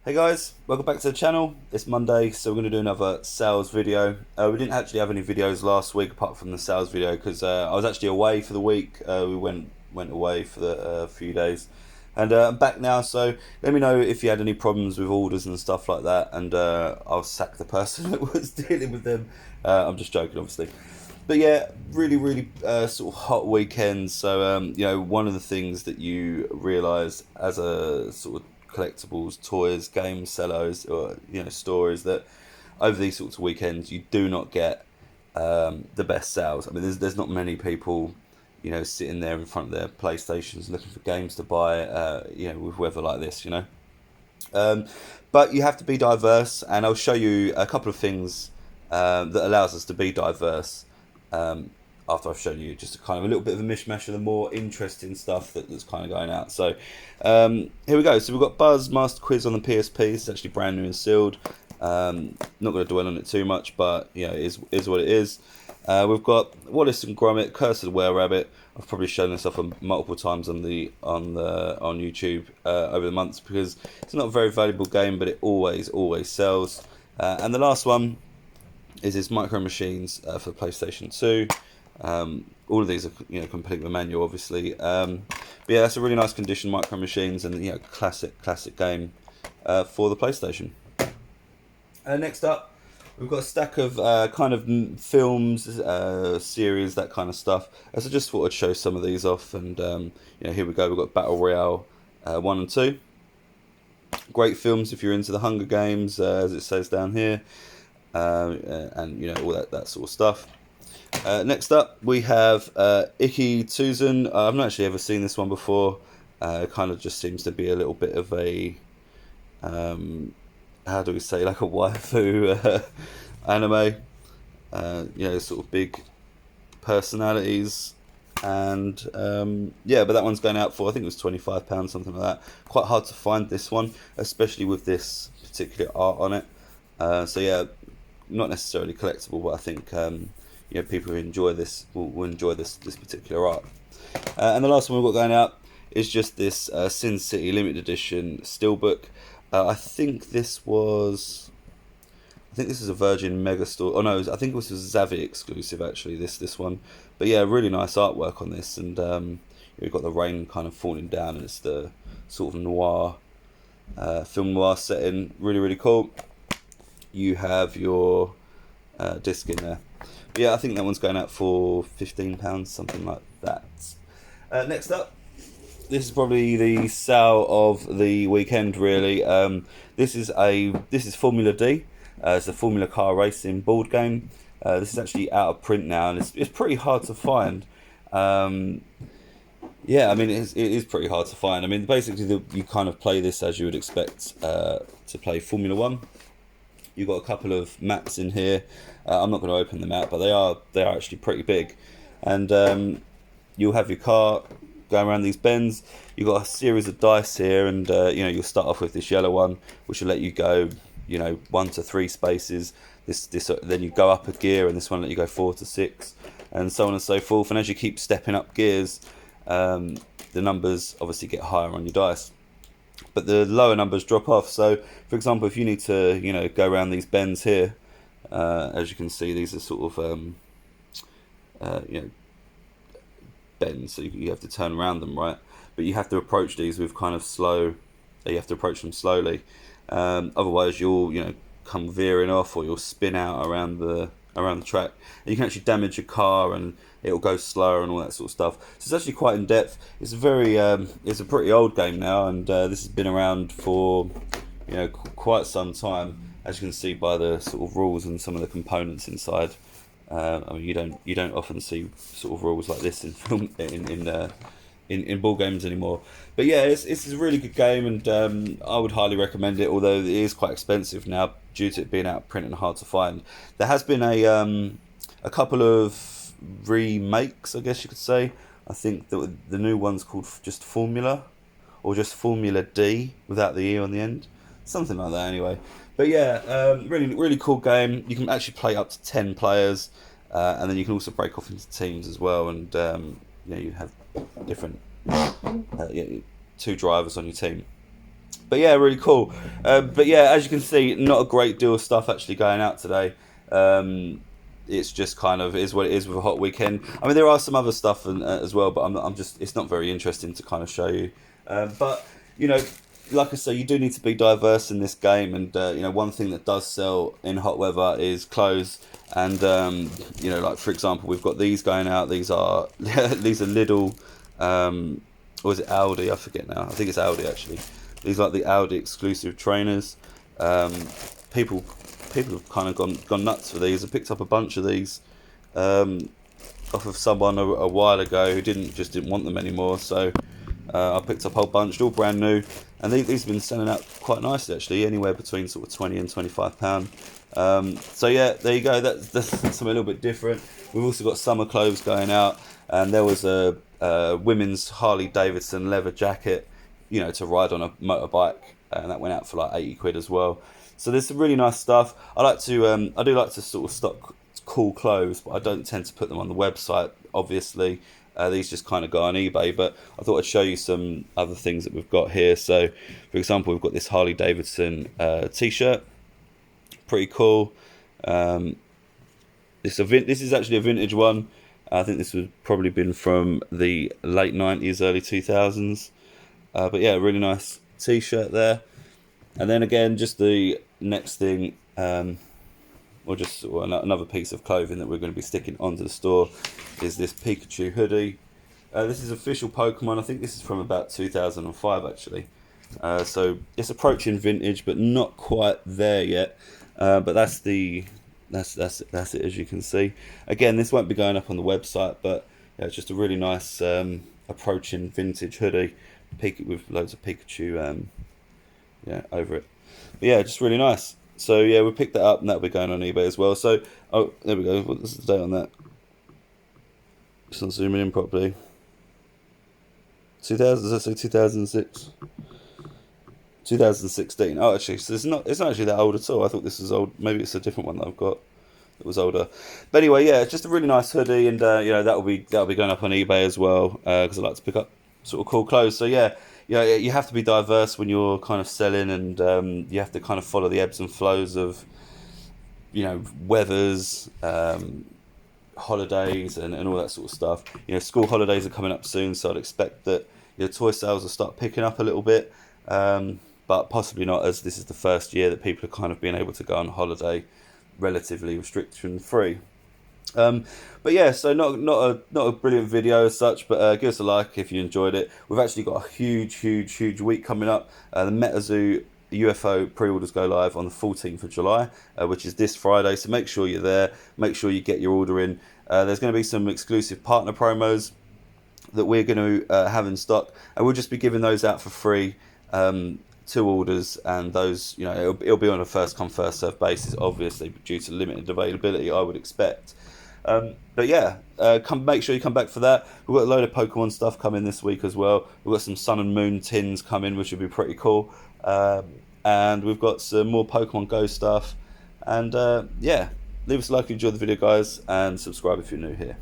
Hey guys, welcome back to the channel. It's Monday, so we're going to do another sales video. We didn't actually have any videos last week apart from the sales video because I was actually away for the week. We went away for the few days, and I'm back now. So let me know if you had any problems with orders and stuff like that, and I'll sack the person that was dealing with them. I'm just joking, obviously. But yeah, really sort of hot weekend. So one of the things that you realise as a sort of collectibles, toys, game sellers, or stores that over these sorts of weekends you do not get the best sales. I mean, there's not many people sitting there in front of their PlayStations looking for games to buy. With weather like this, Um, but you have to be diverse, and I'll show you a couple of things that allows us to be diverse. After I've shown you just a little bit of a mishmash of the more interesting stuff that's kind of going out. So here we go. So we've got Buzz Master Quiz on the PSP. It's actually brand new and sealed. Not going to dwell on it too much, but it is what it is. We've got Wallace and Gromit, Curse of the Were Rabbit. I've probably shown this off multiple times on YouTube over the months because it's not a very valuable game, but it always sells. And the last one is this Micro Machines for the PlayStation 2. All of these are complete with manual, obviously. But yeah, that's a really nice condition, Micro Machines, and classic game for the PlayStation. Next up, we've got a stack of films, series, that kind of stuff. So I just thought I'd show some of these off, and here we go. We've got Battle Royale 1 and 2. Great films if you're into the Hunger Games, as it says down here, and all that sort of stuff. Next up, we have Icky Susan. I've not actually ever seen this one before. Kind of just seems to be a little bit of a, how do we say, like a waifu anime. Sort of big personalities. And but that one's going out for, I think it was £25, something like that. Quite hard to find this one, especially with this particular art on it. So yeah, not necessarily collectible, but I think people who enjoy this will enjoy this particular art. And the last one we've got going out is just this Sin City limited edition steelbook. I think this is a Virgin Megastore. Oh no, I think it was a Zavvi exclusive actually. This one, but yeah, really nice artwork on this, and you've got the rain kind of falling down, and it's the sort of noir, film noir setting. Really cool. You have your disc in there. But yeah, I think that one's going out for £15, something like that. Next up, this is probably the sale of the weekend, really. This is Formula D. It's a Formula car racing board game. This is actually out of print now, and it's pretty hard to find. Yeah, I mean, it is pretty hard to find. I mean, basically, you kind of play this as you would expect to play Formula 1. You've got a couple of maps in here. I'm not going to open them out, but they are actually pretty big. And you'll have your car going around these bends. You've got a series of dice here, and you'll start off with this yellow one, which will let you go 1 to 3 spaces. This then you go up a gear, and this one let you go 4 to 6, and so on and so forth. And as you keep stepping up gears, the numbers obviously get higher on your dice, but the lower numbers drop off. So for example, if you need to go around these bends here, as you can see, these are sort of bends, so you have to turn around them, right? But you have to approach these with kind of slow. You have to approach them slowly, otherwise you'll come veering off, or you'll spin out around the track. And you can actually damage your car, and it'll go slower and all that sort of stuff. So it's actually quite in depth. It's it's a pretty old game now, and this has been around for quite some time, as you can see by the sort of rules and some of the components inside. I mean, you don't often see sort of rules like this in film in ball games anymore. But yeah, it's a really good game, and I would highly recommend it. Although it is quite expensive now due to it being out of print and hard to find. There has been a couple of remakes, I guess you could say. I think the new one's called just Formula, or just Formula D without the E on the end, something like that. Anyway, but yeah, really cool game. You can actually play up to 10 players, and then you can also break off into teams as well. And you have different 2 drivers on your team. But yeah, really cool. But yeah, as you can see, not a great deal of stuff actually going out today. It's just kind of is what it is with a hot weekend. I mean, there are some other stuff as well, but I'm just it's not very interesting to kind of show you. But you know, like I say, you do need to be diverse in this game, and you know, one thing that does sell in hot weather is clothes. And you know, like for example, we've got these going out. These are these are Lidl, or is it Audi? I forget now. I think it's Audi actually. These are like the Audi exclusive trainers. People have kind of gone nuts for these. I picked up a bunch of these off of someone a while ago who didn't want them anymore. So I picked up a whole bunch, all brand new, and these have been selling out quite nicely actually, anywhere between sort of £20 and £25. So yeah, there you go. That's something a little bit different. We've also got summer clothes going out, and there was a women's Harley Davidson leather jacket, you know, to ride on a motorbike, and that went out for like 80 quid as well. So there's some really nice stuff. I do like to sort of stock cool clothes, but I don't tend to put them on the website. Obviously, these just kind of go on eBay. But I thought I'd show you some other things that we've got here. So, for example, we've got this Harley Davidson T-shirt. Pretty cool. This is actually a vintage one. I think this would probably been from the late 90s, early 2000s. But yeah, really nice T-shirt there. And then again, just the next thing, or just another piece of clothing that we're going to be sticking onto the store is this Pikachu hoodie. This is official Pokemon. I think this is from about 2005 actually. So it's approaching vintage, but not quite there yet. But that's it, as you can see. Again, this won't be going up on the website, but yeah, it's just a really nice approaching vintage hoodie, with loads of Pikachu over it. But yeah, just really nice. So yeah, we picked that up, and that'll be going on eBay as well. So there we go. What's the date on that? Just not zooming in properly. 2000, does that say 2006? 2016. Oh, actually, so it's not actually that old at all. I thought this was old. Maybe it's a different one that I've got that was older. But anyway, yeah, it's just a really nice hoodie, and you know, that'll be going up on eBay as well, because I like to pick up sort of cool clothes. So yeah, you have to be diverse when you're kind of selling, and you have to kind of follow the ebbs and flows of, you know, weathers, holidays, and all that sort of stuff. You know, school holidays are coming up soon, so I'd expect that your toy sales will start picking up a little bit. But possibly not, as this is the first year that people are kind of being able to go on holiday relatively restriction free. But yeah, so not a brilliant video as such, but give us a like if you enjoyed it. We've actually got a huge week coming up. The MetaZoo UFO pre-orders go live on the 14th of July, which is this Friday, so make sure you're there, make sure you get your order in. There's going to be some exclusive partner promos that we're going to have in stock, and we'll just be giving those out for free to orders, and those, you know, it'll be on a first come first served basis, obviously, due to limited availability, I would expect. But yeah, make sure you come back for that. We've got a load of Pokemon stuff coming this week as well. We've got some Sun and Moon tins coming, which would be pretty cool. And we've got some more Pokemon Go stuff. And yeah, leave us a like if you enjoyed the video, guys, and subscribe if you're new here.